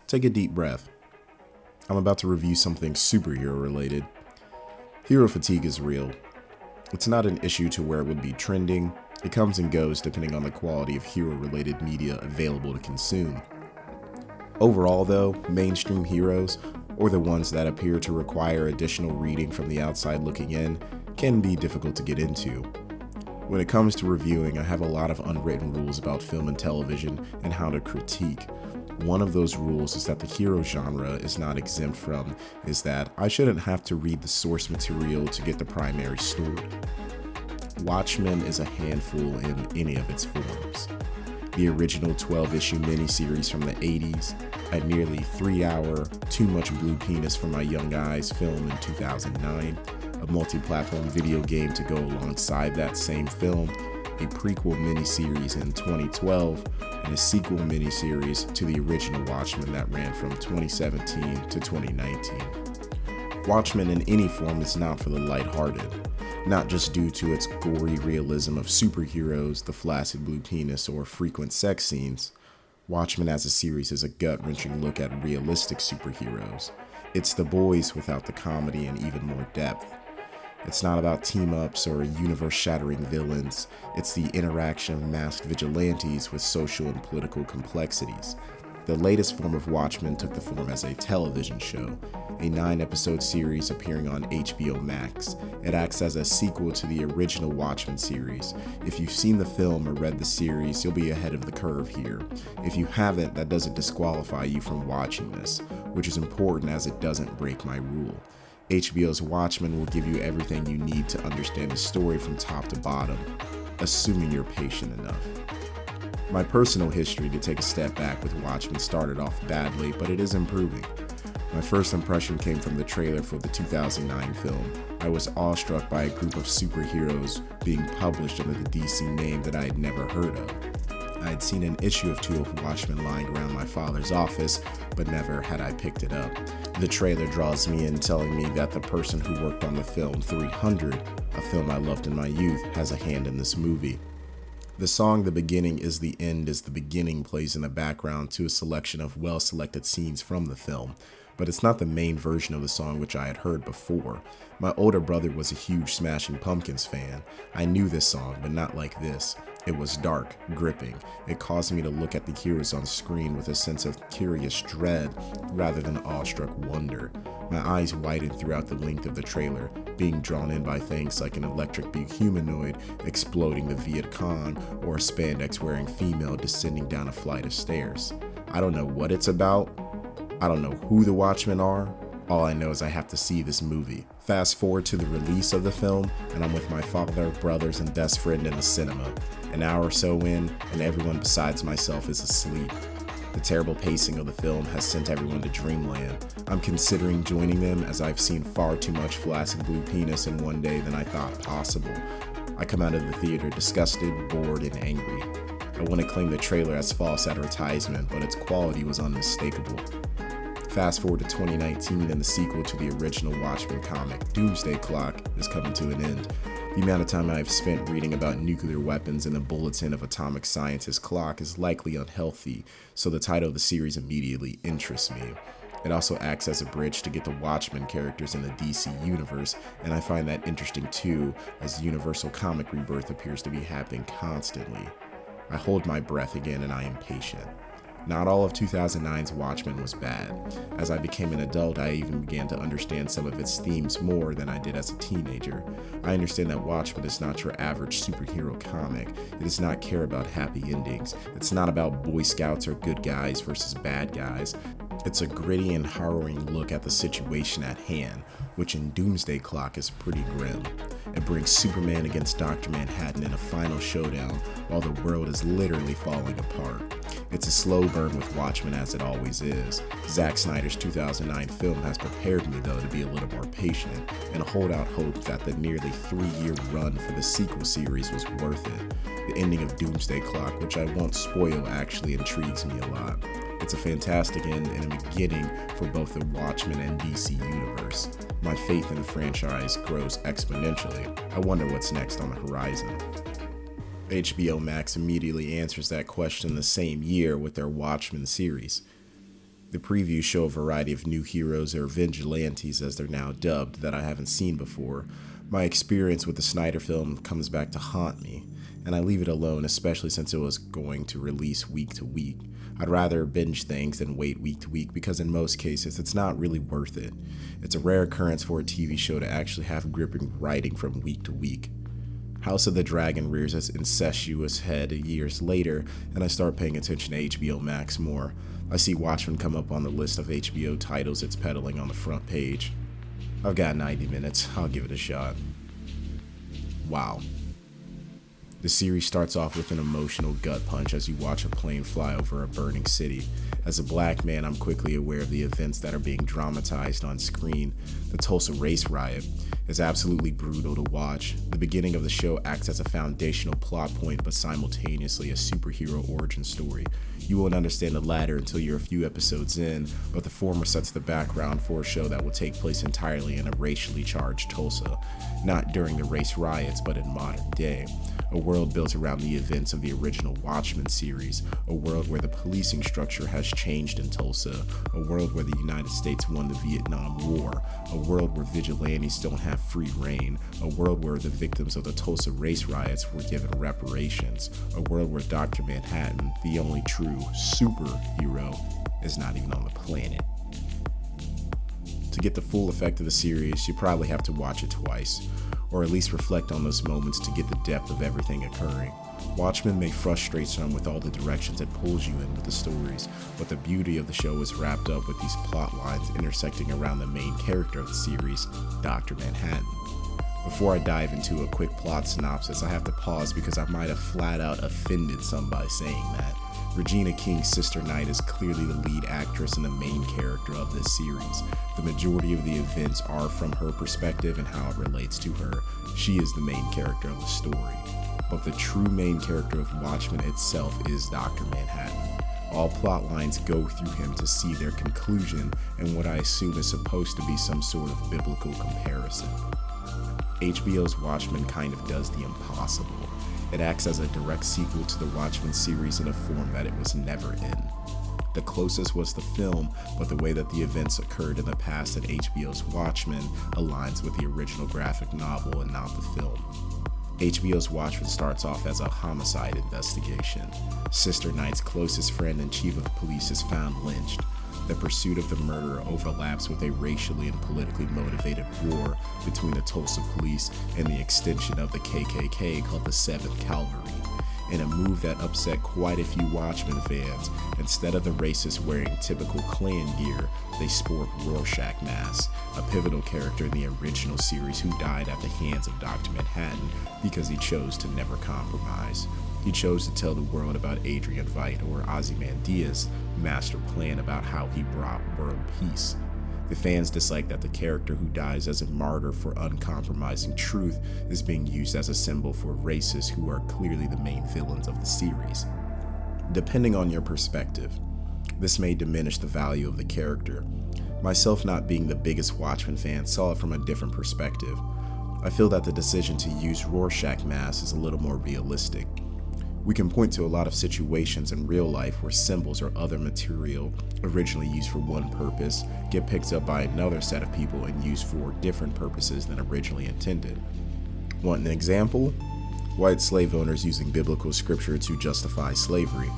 Take a deep breath. I'm about to review something superhero related. Hero fatigue is real. It's not an issue to where it would be trending. It comes and goes depending on the quality of hero-related media available to consume. Overall though, mainstream heroes, or the ones that appear to require additional reading from the outside looking in, can be difficult to get into. When it comes to reviewing, I have a lot of unwritten rules about film and television and how to critique. One of those rules is that the hero genre is not exempt from, is that I shouldn't have to read the source material to get the primary story. Watchmen is a handful in any of its forms. The original 12-issue miniseries from the 80s, a nearly 3-hour, Too Much Blue Penis for My Young Eyes film in 2009, a multi-platform video game to go alongside that same film, a prequel miniseries in 2012, and a sequel miniseries to the original Watchmen that ran from 2017 to 2019. Watchmen in any form is not for the lighthearted, not just due to its gory realism of superheroes, the flaccid blue penis, or frequent sex scenes. Watchmen as a series is a gut-wrenching look at realistic superheroes. It's The Boys without the comedy and even more depth. It's not about team-ups or universe-shattering villains. It's the interaction of masked vigilantes with social and political complexities. The latest form of Watchmen took the form as a television show, a 9-episode series appearing on HBO Max. It acts as a sequel to the original Watchmen series. If you've seen the film or read the series, you'll be ahead of the curve here. If you haven't, that doesn't disqualify you from watching this, which is important as it doesn't break my rule. HBO's Watchmen will give you everything you need to understand the story from top to bottom, assuming you're patient enough. My personal history to take a step back with Watchmen started off badly, but it is improving. My first impression came from the trailer for the 2009 film. I was awestruck by a group of superheroes being published under the DC name that I had never heard of. I had seen an issue of 2 of Watchmen lying around my father's office, but never had I picked it up. The trailer draws me in, telling me that the person who worked on the film 300, a film I loved in my youth, has a hand in this movie. The song "The Beginning is the End is the Beginning" plays in the background to a selection of well-selected scenes from the film, but it's not the main version of the song which I had heard before. My older brother was a huge Smashing Pumpkins fan. I knew this song, but not like this. It was dark, gripping. It caused me to look at the heroes on screen with a sense of curious dread rather than awestruck wonder. My eyes widened throughout the length of the trailer, being drawn in by things like an electric blue humanoid exploding the Viet Cong or a spandex-wearing female descending down a flight of stairs. I don't know what it's about. I don't know who the Watchmen are. All I know is I have to see this movie. Fast forward to the release of the film, and I'm with my father, brothers, and best friend in the cinema. An hour or so in, and everyone besides myself is asleep. The terrible pacing of the film has sent everyone to dreamland. I'm considering joining them as I've seen far too much flaccid blue penis in one day than I thought possible. I come out of the theater disgusted, bored, and angry. I want to claim the trailer as false advertisement, but its quality was unmistakable. Fast forward to 2019 and the sequel to the original Watchmen comic, Doomsday Clock, is coming to an end. The amount of time I've spent reading about nuclear weapons in the bulletin of atomic scientist clock is likely unhealthy, so the title of the series immediately interests me. It also acts as a bridge to get the Watchmen characters in the DC universe, and I find that interesting too, as Universal comic rebirth appears to be happening constantly. I hold my breath again and I am patient. Not all of 2009's Watchmen was bad. As I became an adult, I even began to understand some of its themes more than I did as a teenager. I understand that Watchmen is not your average superhero comic. It does not care about happy endings. It's not about Boy Scouts or good guys versus bad guys. It's a gritty and harrowing look at the situation at hand, which in Doomsday Clock is pretty grim. It brings Superman against Dr. Manhattan in a final showdown while the world is literally falling apart. It's a slow burn with Watchmen as it always is. Zack Snyder's 2009 film has prepared me though to be a little more patient and hold out hope that the nearly 3-year run for the sequel series was worth it. The ending of Doomsday Clock, which I won't spoil, actually intrigues me a lot. It's a fantastic end and a beginning for both the Watchmen and DC universe. My faith in the franchise grows exponentially. I wonder what's next on the horizon. HBO Max immediately answers that question the same year with their Watchmen series. The previews show a variety of new heroes, or vigilantes as they're now dubbed, that I haven't seen before. My experience with the Snyder film comes back to haunt me, and I leave it alone, especially since it was going to release week to week. I'd rather binge things than wait week to week because in most cases it's not really worth it. It's a rare occurrence for a TV show to actually have gripping writing from week to week. House of the Dragon rears its incestuous head years later, and I start paying attention to HBO Max more. I see Watchmen come up on the list of HBO titles it's peddling on the front page. I've got 90 minutes, I'll give it a shot. Wow. The series starts off with an emotional gut punch as you watch a plane fly over a burning city. As a black man, I'm quickly aware of the events that are being dramatized on screen. The Tulsa race riot is absolutely brutal to watch. The beginning of the show acts as a foundational plot point, but simultaneously a superhero origin story. You won't understand the latter until you're a few episodes in, but the former sets the background for a show that will take place entirely in a racially charged Tulsa. Not during the race riots, but in modern day. A world built around the events of the original Watchmen series, a world where the policing structure has changed in Tulsa, a world where the United States won the Vietnam War, a world where vigilantes don't have free reign, a world where the victims of the Tulsa race riots were given reparations, a world where Dr. Manhattan, the only true superhero, is not even on the planet. To get the full effect of the series, you probably have to watch it twice, or at least reflect on those moments to get the depth of everything occurring. Watchmen may frustrate some with all the directions it pulls you in with the stories, but the beauty of the show is wrapped up with these plot lines intersecting around the main character of the series, Dr. Manhattan. Before I dive into a quick plot synopsis, I have to pause because I might have flat out offended some by saying that. Regina King's Sister Night is clearly the lead actress and the main character of this series. The majority of the events are from her perspective and how it relates to her. She is the main character of the story. But the true main character of Watchmen itself is Dr. Manhattan. All plot lines go through him to see their conclusion and what I assume is supposed to be some sort of biblical comparison. HBO's Watchmen kind of does the impossible. It acts as a direct sequel to the Watchmen series in a form that it was never in. The closest was the film, but the way that the events occurred in the past at HBO's Watchmen aligns with the original graphic novel and not the film. HBO's Watchmen starts off as a homicide investigation. Sister Night's closest friend and chief of police is found lynched. The pursuit of the murderer overlaps with a racially and politically motivated war between the Tulsa police and the extension of the KKK called the 7th Cavalry. In a move that upset quite a few Watchmen fans, instead of the racists wearing typical Klan gear, they sport Rorschach masks, a pivotal character in the original series who died at the hands of Dr. Manhattan because he chose to never compromise. He chose to tell the world about Adrian Veidt, or Ozymandias' master plan about how he brought world peace. The fans dislike that the character who dies as a martyr for uncompromising truth is being used as a symbol for racists who are clearly the main villains of the series. Depending on your perspective, this may diminish the value of the character. Myself, not being the biggest Watchmen fan, saw it from a different perspective. I feel that the decision to use Rorschach masks is a little more realistic. We can point to a lot of situations in real life where symbols or other material originally used for one purpose get picked up by another set of people and used for different purposes than originally intended. Want an example? White slave owners using biblical scripture to justify slavery.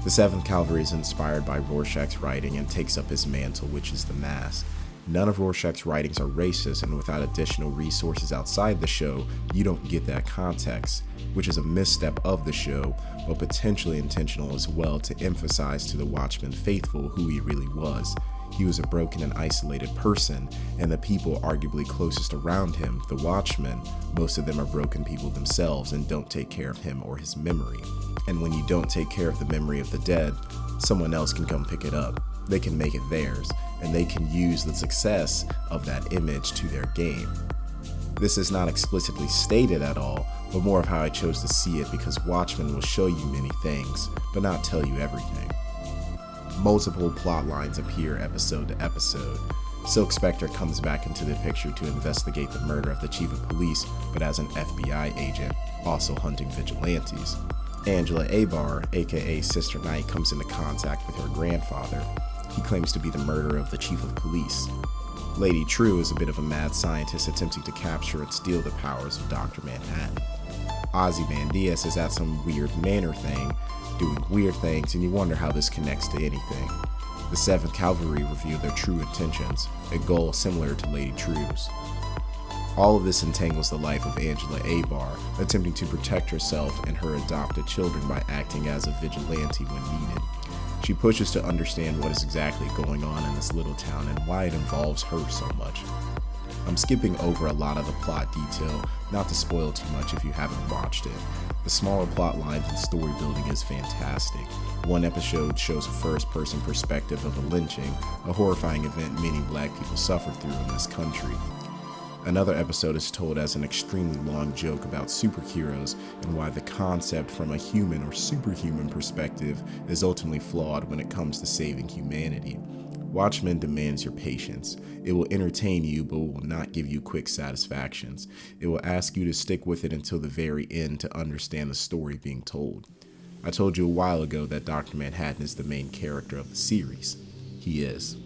The 7th Cavalry is inspired by Rorschach's writing and takes up his mantle, which is the mask. None of Rorschach's writings are racist, and without additional resources outside the show, you don't get that context, which is a misstep of the show, but potentially intentional as well to emphasize to the Watchmen faithful who he really was. He was a broken and isolated person, and the people arguably closest around him, the Watchmen, most of them are broken people themselves and don't take care of him or his memory. And when you don't take care of the memory of the dead, someone else can come pick it up. They can make it theirs, and they can use the success of that image to their gain. This is not explicitly stated at all, but more of how I chose to see it because Watchmen will show you many things, but not tell you everything. Multiple plot lines appear episode to episode. Silk Spectre comes back into the picture to investigate the murder of the chief of police, but as an FBI agent, also hunting vigilantes. Angela Abar, aka Sister Night, comes into contact with her grandfather. He claims to be the murderer of the chief of police. Lady True is a bit of a mad scientist attempting to capture and steal the powers of Dr. Manhattan. Ozymandias is at some weird manor thing, doing weird things, and you wonder how this connects to anything. The 7th Cavalry reveal their true intentions, a goal similar to Lady True's. All of this entangles the life of Angela Abar, attempting to protect herself and her adopted children by acting as a vigilante when needed. She pushes to understand what is exactly going on in this little town and why it involves her so much. I'm skipping over a lot of the plot detail, not to spoil too much if you haven't watched it. The smaller plot lines and story building is fantastic. One episode shows a first-person perspective of a lynching, a horrifying event many black people suffered through in this country. Another episode is told as an extremely long joke about superheroes and why the concept from a human or superhuman perspective is ultimately flawed when it comes to saving humanity. Watchmen demands your patience. It will entertain you, but will not give you quick satisfactions. It will ask you to stick with it until the very end to understand the story being told. I told you a while ago that Dr. Manhattan is the main character of the series. He is.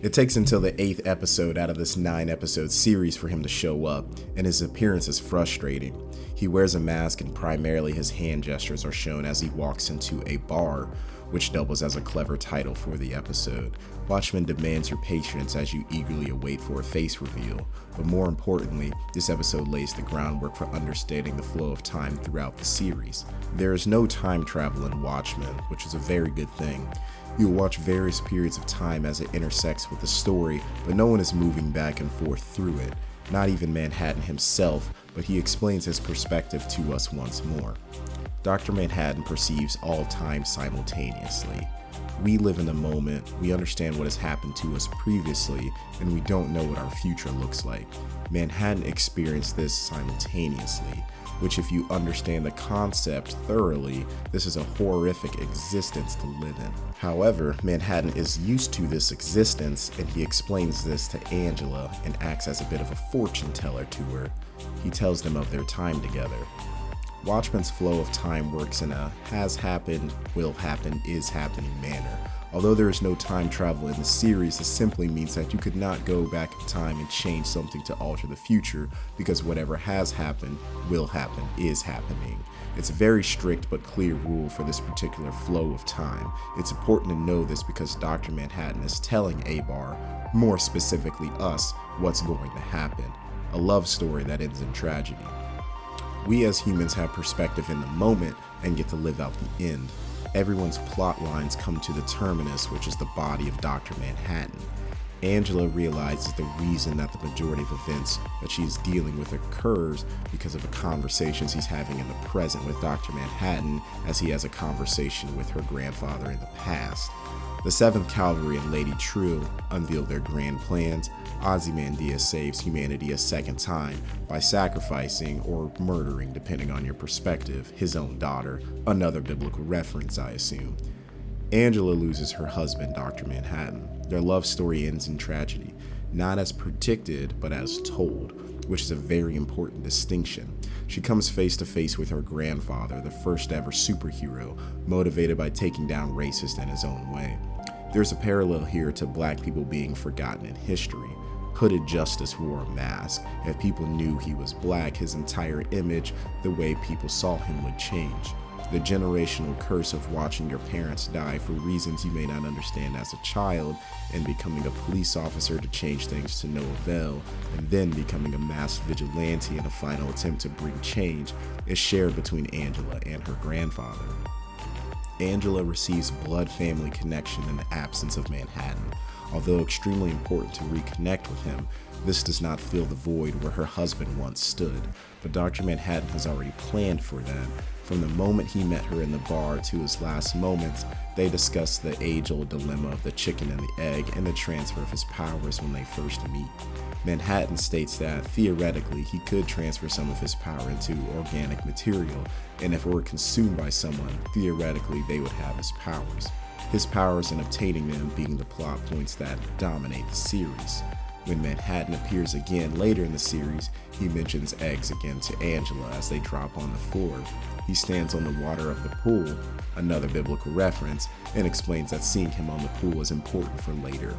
It takes until the 8th episode out of this 9-episode series for him to show up, and his appearance is frustrating. He wears a mask and primarily his hand gestures are shown as he walks into a bar, which doubles as a clever title for the episode. Watchmen demands your patience as you eagerly await for a face reveal, but more importantly, this episode lays the groundwork for understanding the flow of time throughout the series. There is no time travel in Watchmen, which is a very good thing. You will watch various periods of time as it intersects with the story, but no one is moving back and forth through it. Not even Manhattan himself, but he explains his perspective to us once more. Dr. Manhattan perceives all time simultaneously. We live in the moment, we understand what has happened to us previously, and we don't know what our future looks like. Manhattan experienced this simultaneously, which if you understand the concept thoroughly, this is a horrific existence to live in. However, Manhattan is used to this existence, and he explains this to Angela and acts as a bit of a fortune teller to her. He tells them of their time together. Watchmen's flow of time works in a has happened, will happen, is happening manner. Although there is no time travel in the series, this simply means that you could not go back in time and change something to alter the future, because whatever has happened, will happen, is happening. It's a very strict but clear rule for this particular flow of time. It's important to know this because Dr. Manhattan is telling Abar, more specifically us, what's going to happen. A love story that ends in tragedy. We as humans have perspective in the moment and get to live out the end. Everyone's plot lines come to the terminus, which is the body of Dr. Manhattan. Angela realizes the reason that the majority of events that she is dealing with occurs because of the conversations he's having in the present with Dr. Manhattan as he has a conversation with her grandfather in the past. The 7th Cavalry and Lady True unveil their grand plans. Ozymandias saves humanity a second time by sacrificing or murdering, depending on your perspective, his own daughter, another biblical reference, I assume. Angela loses her husband, Dr. Manhattan. Their love story ends in tragedy, not as predicted, but as told, which is a very important distinction. She comes face to face with her grandfather, the first ever superhero, motivated by taking down racists in his own way. There's a parallel here to black people being forgotten in history. Hooded Justice wore a mask. If people knew he was black, his entire image, the way people saw him would change. The generational curse of watching your parents die for reasons you may not understand as a child, and becoming a police officer to change things to no avail, and then becoming a masked vigilante in a final attempt to bring change, is shared between Angela and her grandfather. Angela receives blood family connection in the absence of Manhattan. Although extremely important to reconnect with him, this does not fill the void where her husband once stood, but Dr. Manhattan has already planned for that. From the moment he met her in the bar to his last moments, they discuss the age-old dilemma of the chicken and the egg and the transfer of his powers when they first meet. Manhattan states that, theoretically, he could transfer some of his power into organic material, and if it were consumed by someone, theoretically they would have his powers. His powers in obtaining them being the plot points that dominate the series. When Manhattan appears again later in the series, he mentions eggs again to Angela as they drop on the floor. He stands on the water of the pool, another biblical reference, and explains that seeing him on the pool is important for later.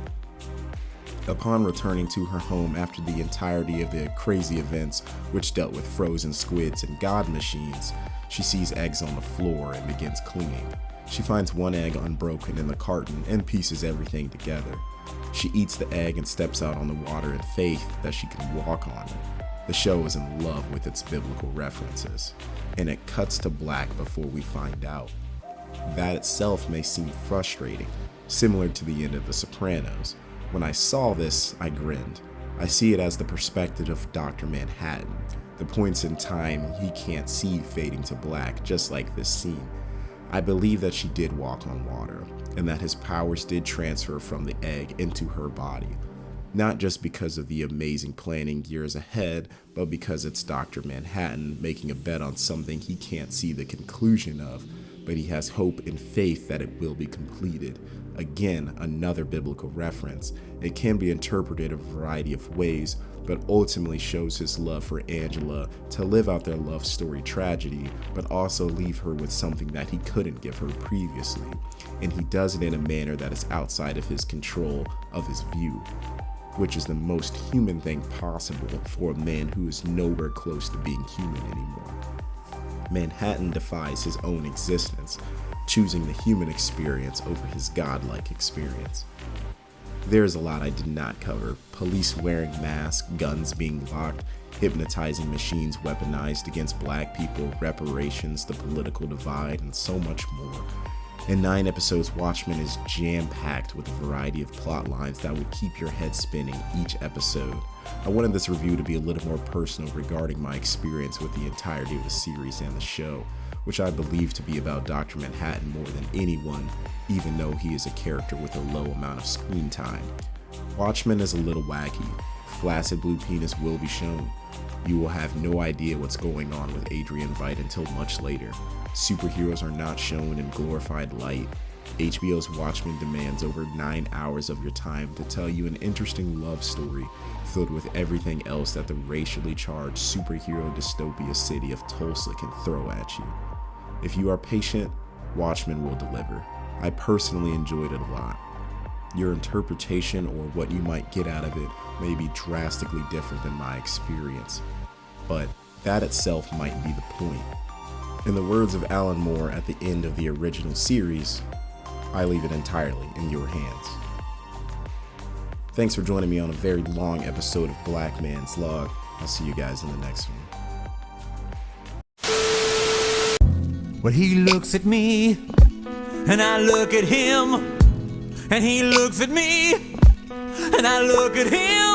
Upon returning to her home after the entirety of the crazy events which dealt with frozen squids and god machines, she sees eggs on the floor and begins cleaning. She finds one egg unbroken in the carton and pieces everything together. She eats the egg and steps out on the water in faith that she can walk on it. The show is in love with its biblical references, and it cuts to black before we find out. That itself may seem frustrating, similar to the end of The Sopranos. When I saw this, I grinned. I see it as the perspective of Dr. Manhattan, the points in time he can't see fading to black, just like this scene. I believe that she did walk on water, and that his powers did transfer from the egg into her body. Not just because of the amazing planning years ahead, but because it's Dr. Manhattan making a bet on something he can't see the conclusion of, but he has hope and faith that it will be completed. Again, another biblical reference. It can be interpreted a variety of ways, but ultimately shows his love for Angela to live out their love story tragedy, but also leave her with something that he couldn't give her previously. And he does it in a manner that is outside of his control, of his view, which is the most human thing possible for a man who is nowhere close to being human anymore. Manhattan defies his own existence, choosing the human experience over his godlike experience. There's a lot I did not cover. Police wearing masks, guns being locked, hypnotizing machines weaponized against black people, reparations, the political divide, and so much more. In 9 episodes, Watchmen is jam-packed with a variety of plot lines that will keep your head spinning each episode. I wanted this review to be a little more personal regarding my experience with the entirety of the series and the show, which I believe to be about Dr. Manhattan more than anyone, even though he is a character with a low amount of screen time. Watchmen is a little wacky. Flaccid blue penis will be shown. You will have no idea what's going on with Adrian Veidt until much later. Superheroes are not shown in glorified light. HBO's Watchmen demands over 9 hours of your time to tell you an interesting love story filled with everything else that the racially charged superhero dystopia city of Tulsa can throw at you. If you are patient, Watchmen will deliver. I personally enjoyed it a lot. Your interpretation or what you might get out of it may be drastically different than my experience, but that itself might be the point. In the words of Alan Moore at the end of the original series, I leave it entirely in your hands. Thanks for joining me on a very long episode of Black Man's Log. I'll see you guys in the next one. Well, he looks at me, and I look at him, and he looks at me, and I look at him.